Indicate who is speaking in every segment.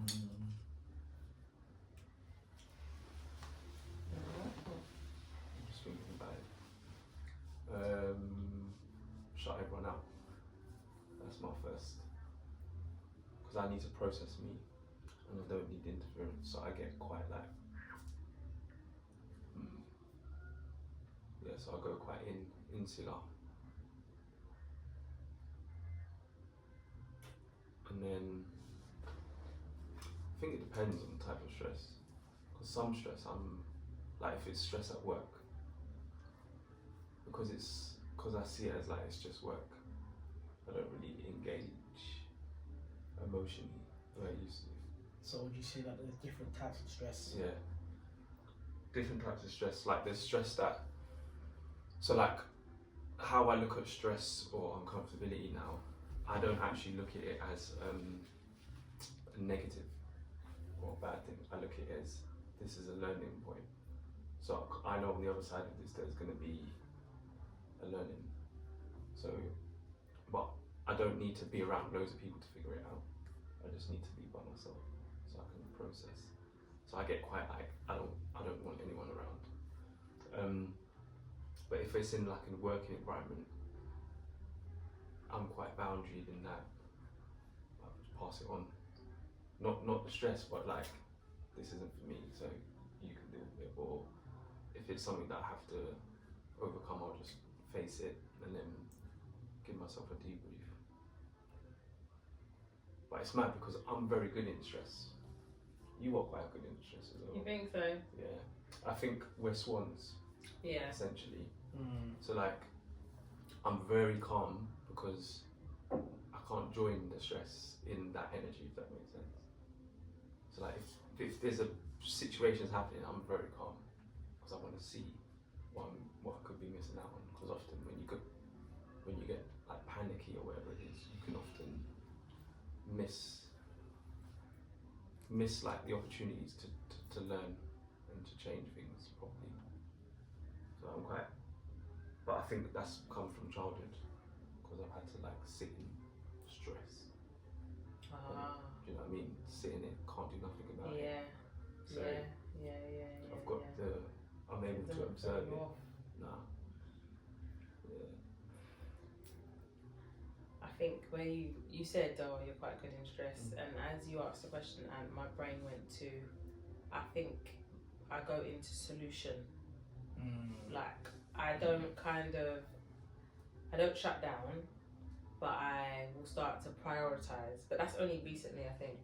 Speaker 1: I'm just thinking about it. Shut everyone out. That's my first. Because I need to process me, and I don't need interference, so I get quite like. Yeah, so I go quite insular. And then I think it depends on the type of stress. Because some stress, I'm like, if it's stress at work, because I see it as like it's just work. I don't really engage emotionally the way I used to.
Speaker 2: So would you say that there's different types of stress?
Speaker 1: Yeah. Different types of stress. Like there's stress that. So like, how I look at stress or uncomfortability now, I don't actually look at it as a negative or a bad thing. I look at it as this is a learning point. So I know on the other side of this there's going to be a learning. So, but I don't need to be around loads of people to figure it out. I just need to be by myself so I can process. So I get quite like I don't want anyone around. But if it's in like a working environment, I'm quite boundaried in that. I just pass it on. Not the stress, but like this isn't for me, so you can deal with it. Or if it's something that I have to overcome, I'll just face it and then give myself a debrief. But it's mad because I'm very good in stress. You are quite good in stress as well.
Speaker 3: You think so?
Speaker 1: Yeah. I think we're swans.
Speaker 3: Yeah.
Speaker 1: Essentially. So like, I'm very calm because I can't join the stress in that energy, if that makes sense. So like, if there's a situation's happening, I'm very calm because I want to see what I could be missing out on. Because often when you get like panicky or whatever it is, you can often miss like the opportunities to learn and to change things properly. So I'm quite, but I think that's come from childhood because I've had to like sit in stress. Do you know what I mean? Sit in it, can't do nothing about it. So I've got I'm able to observe it. Nah. Yeah.
Speaker 3: I think where you said, oh, you're quite good in stress, and as you asked the question, and my brain went to, I think I go into solution. Like I don't shut down, but I will start to prioritize. But that's only recently, I think.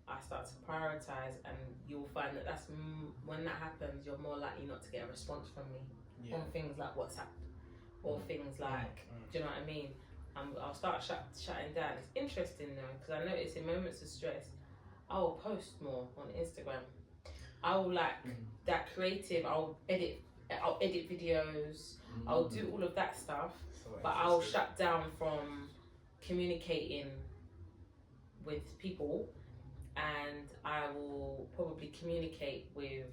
Speaker 3: I start to prioritize, and you'll find that that's when that happens, you're more likely not to get a response from me on things like WhatsApp or things like, do you know what I mean? I'll start shutting down. It's interesting though, because I notice in moments of stress, I will post more on Instagram. I will like that creative. I'll edit videos. I'll do all of that stuff, but I'll shut down from communicating with people, and I will probably communicate with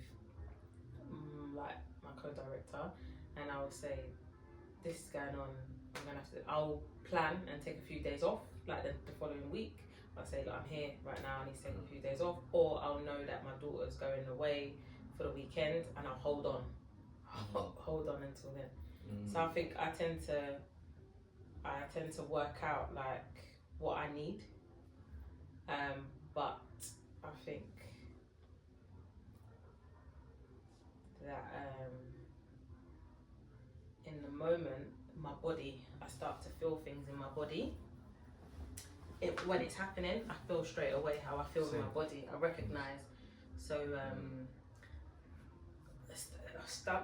Speaker 3: like my co-director, and I will say, this is going on. I'll plan and take a few days off, like the following week. I'll say, look, I'm here right now, I need to take a few days off, or I'll know that my daughter's going away for the weekend, and I'll hold on until then. So I think I tend to work out like what I need, but I think that in the moment, my body, I start to feel things in my body. When it's happening, I feel straight away how I feel in my body. I recognise. So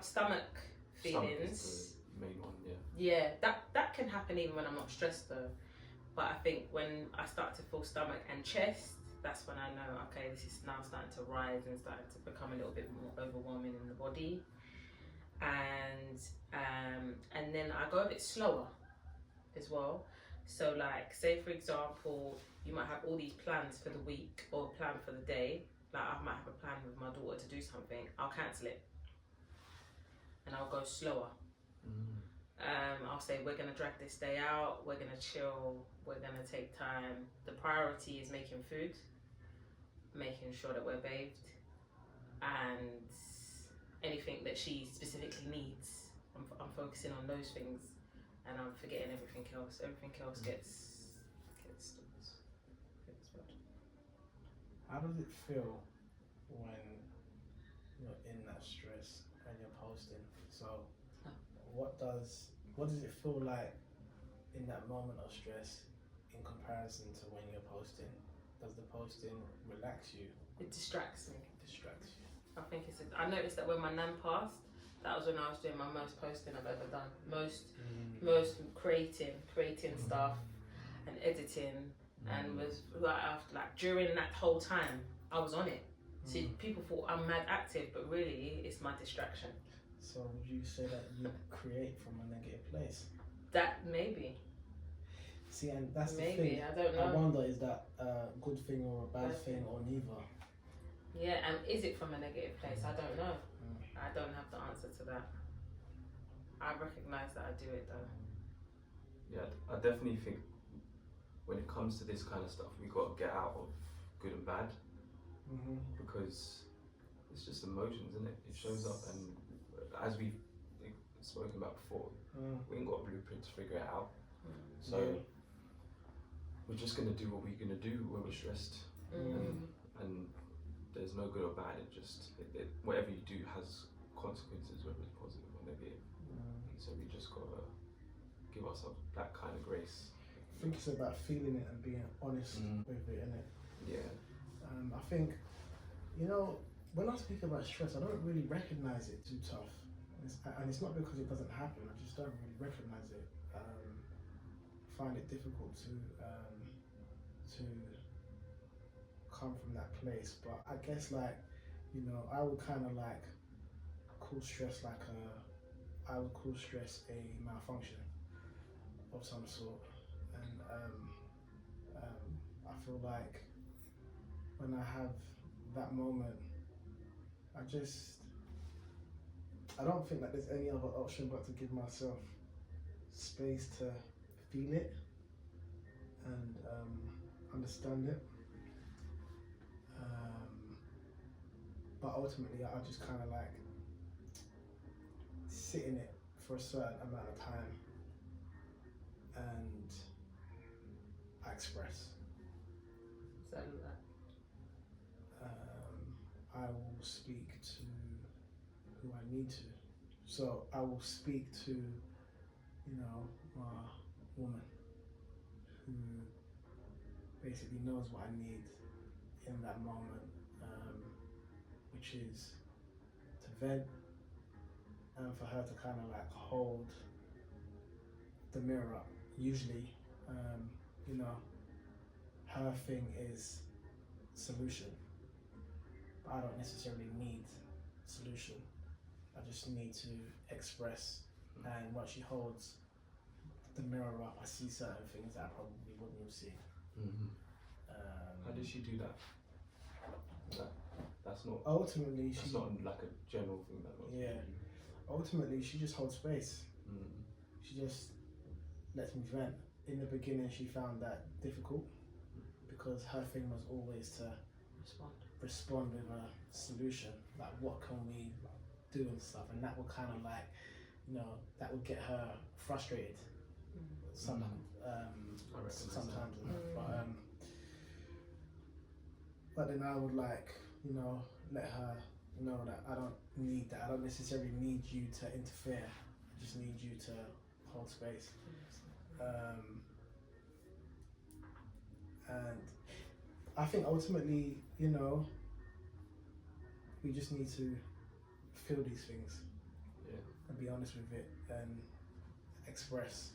Speaker 3: stomach feelings.
Speaker 1: The main one,
Speaker 3: yeah. Yeah, that can happen even when I'm not stressed though. But I think when I start to feel stomach and chest, that's when I know, okay, this is now starting to rise and starting to become a little bit more overwhelming in the body. And then I go a bit slower as well. So like, say for example, you might have all these plans for the week or plan for the day. Like I might have a plan with my daughter to do something. I'll cancel it and I'll go slower. I'll say we're gonna drag this day out, we're gonna chill, we're gonna take time. The priority is making food. making sure that we're bathed, and anything that she specifically needs, I'm focusing on those things, and I'm forgetting everything else. Everything else gets
Speaker 2: How does it feel when you're in that stress and you're posting? So, what does it feel like in that moment of stress in comparison to when you're posting? Does the posting relax you?
Speaker 3: It distracts me.
Speaker 2: Distracts you?
Speaker 3: I think I noticed that when my nan passed, that was when I was doing my most posting I've ever done. Most creating stuff and editing, and was like after, like during that whole time I was on it. See, people thought I'm mad active, but really it's my distraction.
Speaker 2: So would you say that you create from a negative place?
Speaker 3: That maybe.
Speaker 2: See, and that's the
Speaker 3: Maybe,
Speaker 2: thing.
Speaker 3: I don't know.
Speaker 2: I wonder, is that a good thing or a bad thing or neither?
Speaker 3: Yeah, and is it from a negative place? I don't know. I don't have the answer to that. I recognise that I do it though.
Speaker 1: Yeah, I definitely think when it comes to this kind of stuff, we got to get out of good and bad, because it's just emotions, isn't it? It shows up, and as we've spoken about before, we ain't got a blueprint to figure it out. So we're just gonna do what we're gonna do when we're stressed, and there's no good or bad. Whatever you do has consequences, whether it's positive or negative. So we just gotta give ourselves that kind of grace.
Speaker 2: I think it's about feeling it and being honest with it, innit?
Speaker 1: Yeah.
Speaker 2: I think, when I speak about stress, I don't really recognize it too tough. And it's not because it doesn't happen, I just don't really recognize it. I find it difficult to come from that place. But I guess I would kind of call stress I would call stress a malfunction of some sort. And I feel like when I have that moment, I don't think that there's any other option but to give myself space to feel it and understand it. But ultimately, I just kind of sit in it for a certain amount of time and I express.
Speaker 3: Exactly that.
Speaker 2: I will speak to who I need to. So I will speak to, my woman who basically knows what I need in that moment, which is to vent and for her to kind of hold the mirror up. Usually, her thing is solution, but I don't necessarily need solution. I just need to express, and when she holds the mirror up, I see certain things that I probably wouldn't see.
Speaker 1: How does she do that? That's not.
Speaker 2: Ultimately,
Speaker 1: that's not like a general thing that.
Speaker 2: Ultimately, she just holds space. She just lets me vent. In the beginning, she found that difficult because her thing was always to respond with a solution, like what can we do and stuff, and that would kind of that would get her frustrated sometimes. But then I would let her know that I don't need that. I don't necessarily need you to interfere. I just need you to hold space. And I think ultimately, we just need to feel these things and be honest with it and express.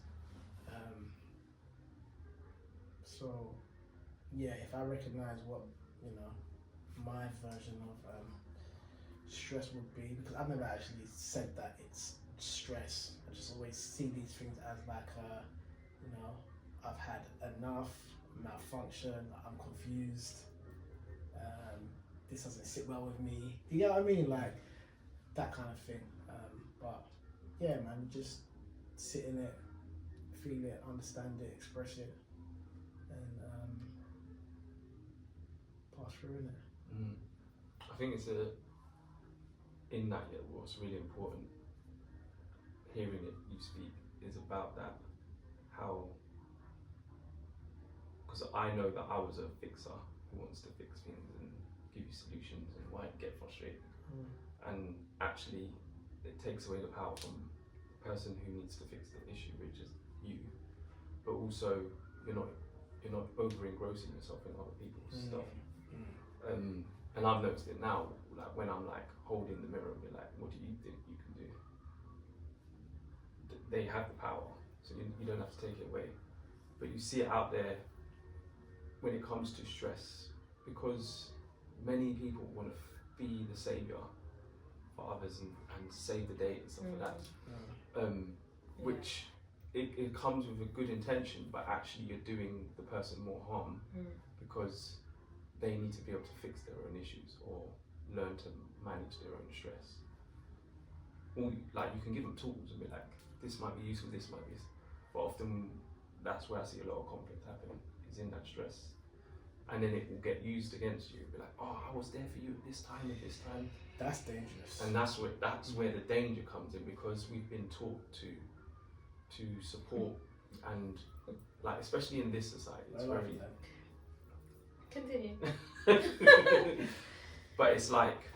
Speaker 2: So, if I recognize what, my version of stress would be, because I've never actually said that it's stress. I just always see these things as I've had enough, malfunction, I'm confused, this doesn't sit well with me. You know what I mean? That kind of thing. But yeah, man, just sit in it, feel it, understand it, express it, and pass through in it.
Speaker 1: I think it's in that, yeah, what's really important, hearing it you speak, is about that, how, because I know that I was a fixer who wants to fix things and give you solutions and why get frustrated. And actually it takes away the power from the person who needs to fix the issue, which is you, but also you're not over engrossing yourself in other people's stuff. And I've noticed it now, like when I'm like holding the mirror and be like, what do you think you can do? They have the power, so you don't have to take it away. But you see it out there when it comes to stress, because many people want to be the saviour for others and save the day and stuff like that. Which it comes with a good intention, but actually you're doing the person more harm because they need to be able to fix their own issues or learn to manage their own stress. Or like you can give them tools and be like, this might be useful, this might be, but often that's where I see a lot of conflict happening, is in that stress. And then it will get used against you. Be like, oh, I was there for you at this time, at this time.
Speaker 2: That's dangerous.
Speaker 1: And that's where the danger comes in, because we've been taught to support and like, especially in this society, it's very.
Speaker 3: Continue.
Speaker 1: But it's like,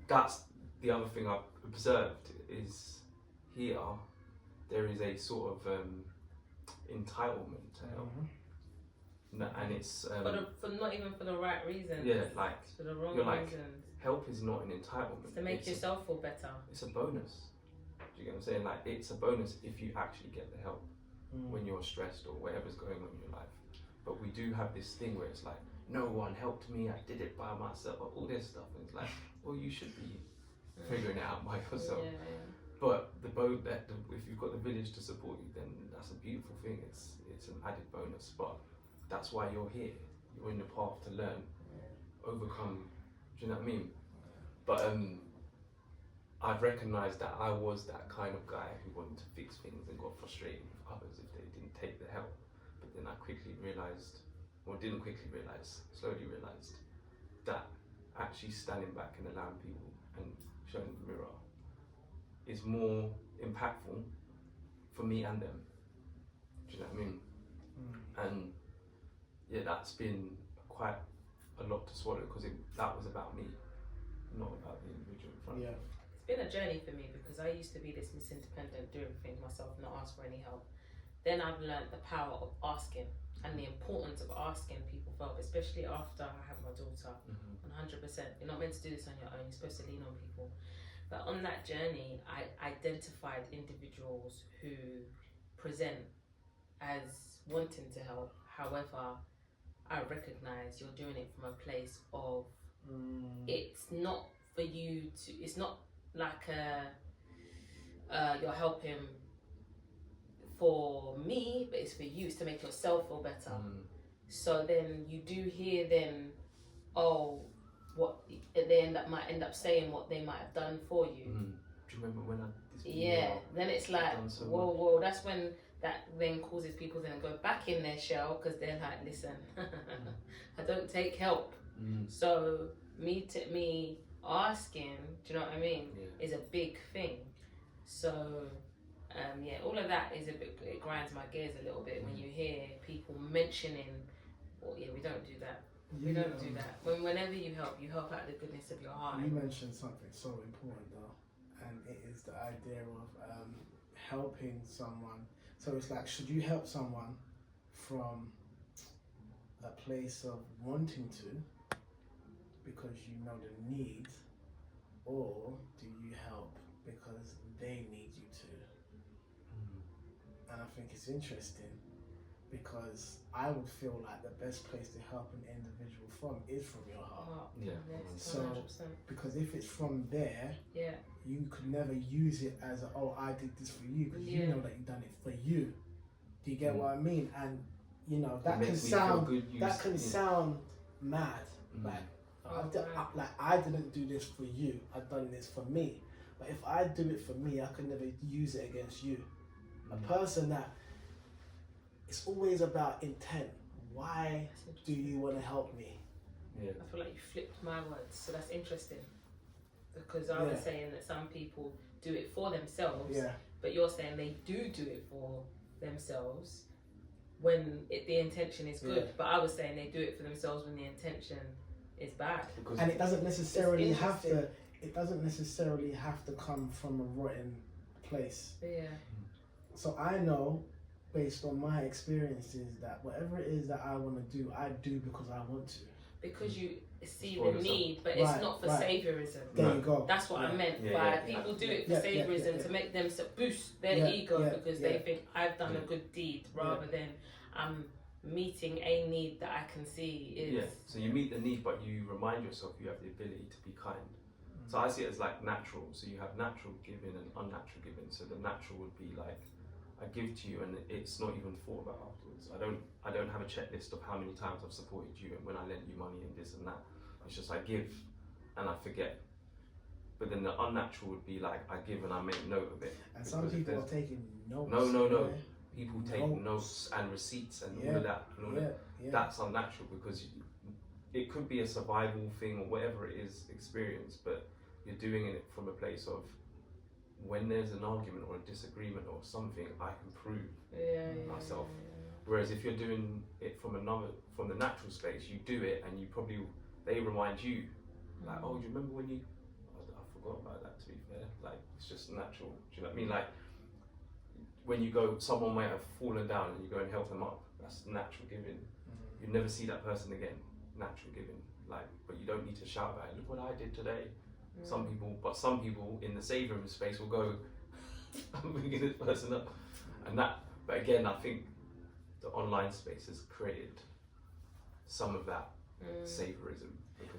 Speaker 1: that's the other thing I've observed is here there is a sort of entitlement to help. And it's
Speaker 3: for not even for the right reasons.
Speaker 1: Yeah, like
Speaker 3: it's for the wrong
Speaker 1: you're like,
Speaker 3: reasons.
Speaker 1: help is not an entitlement.
Speaker 3: It's to make yourself feel better.
Speaker 1: It's a bonus. Do you get what I'm saying? Like, it's a bonus if you actually get the help when you're stressed or whatever's going on in your life. But we do have this thing where it's like, no one helped me, I did it by myself, or all this stuff. And it's like, well, you should be figuring it out by yourself.
Speaker 3: Yeah.
Speaker 1: But if you've got the village to support you, then that's a beautiful thing. It's an added bonus. But that's why you're here. You're in the path to learn, overcome. Do you know what I mean? But I've recognised that I was that kind of guy who wanted to fix things and got frustrated with others if they didn't take the help. But then I slowly realised that actually standing back and allowing people and showing the mirror is more impactful for me and them. Do you know what I mean? And yeah, that's been quite a lot to swallow, because that was about me, not about the individual in front.
Speaker 2: Yeah.
Speaker 3: It's been a journey for me, because I used to be this Miss Independent, do everything myself, not ask for any help. Then I've learned the power of asking and the importance of asking people for help, especially after I had my daughter. 100%. You're not meant to do this on your own, you're supposed to lean on people. But on that journey, I identified individuals who present as wanting to help. However, I recognize you're doing it from a place of it's not for you to, it's not like you're helping for me, but it's for you, it's to make yourself feel better. So then you do hear them, what they might end up saying what they might have done for you.
Speaker 1: Do you remember when I did this?
Speaker 3: Yeah, then it's like,
Speaker 1: so
Speaker 3: whoa, that's when that then causes people to then go back in their shell, because they're like, listen, I don't take help. So me asking, do you know what I mean, is a big thing. So all of that is it grinds my gears a little bit when you hear people mentioning, we don't do that. We don't do that. Whenever you help out of the goodness of your heart.
Speaker 2: You mentioned something so important though, and it is the idea of helping someone. So it's like, should you help someone from a place of wanting to, because you know the need, or do you help because they need you to? And I think it's interesting, because I would feel like the best place to help an individual from is from your heart. So,
Speaker 3: 100%.
Speaker 2: because if it's from there, you could never use it as I did this for you, because you know that you've done it for you. Do you get what I mean? And you know that can sound mad, like I didn't do this for you, I've done this for me. But if I do it for me, I can never use it against you. A person that, it's always about intent. Why do you want to help me?
Speaker 1: Yeah.
Speaker 3: I feel like you flipped my words, so that's interesting. Because I was
Speaker 2: Yeah.
Speaker 3: saying that some people do it for themselves,
Speaker 2: Yeah.
Speaker 3: but you're saying they do it for themselves when the intention is good.
Speaker 2: Yeah.
Speaker 3: But I was saying they do it for themselves when the intention is bad.
Speaker 1: Because
Speaker 2: And it doesn't necessarily
Speaker 3: It's
Speaker 2: have to.
Speaker 3: interesting.
Speaker 2: It doesn't necessarily have to come from a rotten place.
Speaker 3: Yeah.
Speaker 2: So I know, based on my experiences, that whatever it is that I want to do, I do because I want to.
Speaker 3: Because you see
Speaker 1: For
Speaker 3: the
Speaker 1: yourself.
Speaker 3: need, but
Speaker 2: Right,
Speaker 3: it's not for
Speaker 2: right.
Speaker 3: saviorism.
Speaker 2: There
Speaker 1: No.
Speaker 2: you go.
Speaker 3: That's what I
Speaker 2: Yeah.
Speaker 3: meant
Speaker 1: Yeah,
Speaker 3: by
Speaker 1: yeah,
Speaker 3: people do
Speaker 1: yeah.
Speaker 3: it for
Speaker 2: Yeah, yeah,
Speaker 3: saviorism
Speaker 2: yeah,
Speaker 3: to make them boost their
Speaker 2: Yeah,
Speaker 3: ego
Speaker 2: yeah,
Speaker 3: because
Speaker 2: yeah.
Speaker 3: they think I've done a
Speaker 1: Yeah.
Speaker 3: good deed rather than I'm meeting a need that I can see is.
Speaker 1: yeah, so you meet the need, but you remind yourself you have the ability to be kind. So I see it as like natural. So you have natural giving and unnatural giving. So the natural would be like I give to you, and it's not even thought about afterwards. I don't have a checklist of how many times I've supported you and when I lent you money and this and that. It's just I give, and I forget. But then the unnatural would be like I give and I make note of it.
Speaker 2: And some
Speaker 1: Because if
Speaker 2: people are
Speaker 1: there's-
Speaker 2: taking notes.
Speaker 1: No.
Speaker 2: Yeah.
Speaker 1: People take
Speaker 2: Notes.
Speaker 1: notes and receipts and all
Speaker 2: Yeah.
Speaker 1: of that. And all
Speaker 2: Yeah.
Speaker 1: that.
Speaker 2: Yeah.
Speaker 1: That's unnatural because it could be a survival thing or whatever it is experience, but you're doing it from a place of when there's an argument or a disagreement or something, I can prove myself. Whereas if you're doing it from the natural space, you do it and they remind you, like, oh, do you remember when I forgot about that, to be fair. Like, it's just natural. Do you know what I mean? Like, when you go, someone might have fallen down and you go and help them up. That's natural giving. You never see that person again. Natural giving. Like, but you don't need to shout about it. Look what I did today. Some people in the saviour space will go, I'm bringing this person up. But again, I think the online space has created some of that saviorism.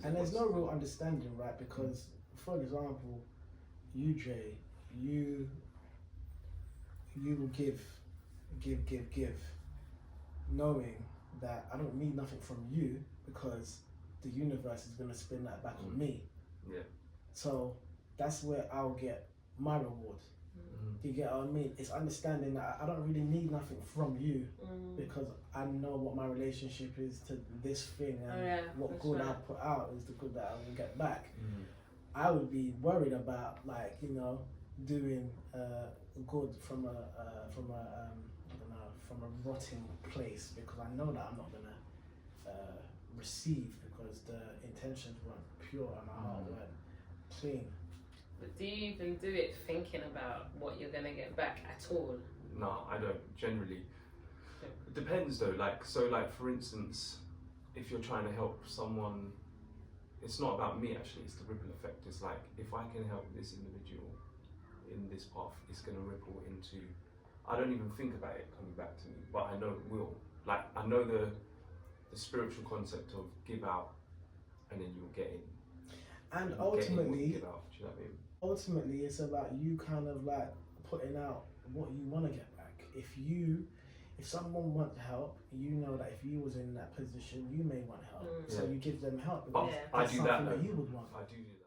Speaker 2: And there's no real understanding, right? Because, for example, you, Jay, you will give, knowing that I don't need nothing from you because the universe is going to spin that back on me.
Speaker 1: Yeah.
Speaker 2: So that's where I'll get my reward. Do you get what I mean? It's understanding that I don't really need nothing from you because I know what my relationship is to this thing and what good I put out is the good that I will get back. I would be worried about, like, you know, doing good from a rotting place because I know that I'm not gonna receive because the intentions weren't pure and my heart weren't clean.
Speaker 3: But do you even do it thinking about what you're gonna get back at all?
Speaker 1: No, I don't generally. It depends though. Like for instance, if you're trying to help someone, it's not about me actually. It's the ripple effect. It's like if I can help this individual in this path, it's gonna ripple into. I don't even think about it coming back to me, but I know it will. Like I know the spiritual concept of give out, and then you'll get in.
Speaker 2: And
Speaker 1: You'll get in what you
Speaker 2: ultimately,
Speaker 1: give out. Do you know what I mean?
Speaker 2: ultimately it's about you kind of like putting out what you want to get back. If someone wants help, you know that if you was in that position, you may want help. So you give them help
Speaker 1: But
Speaker 2: because
Speaker 1: I
Speaker 2: that's
Speaker 1: do
Speaker 2: something
Speaker 1: that.
Speaker 2: that you would want.
Speaker 1: I do that.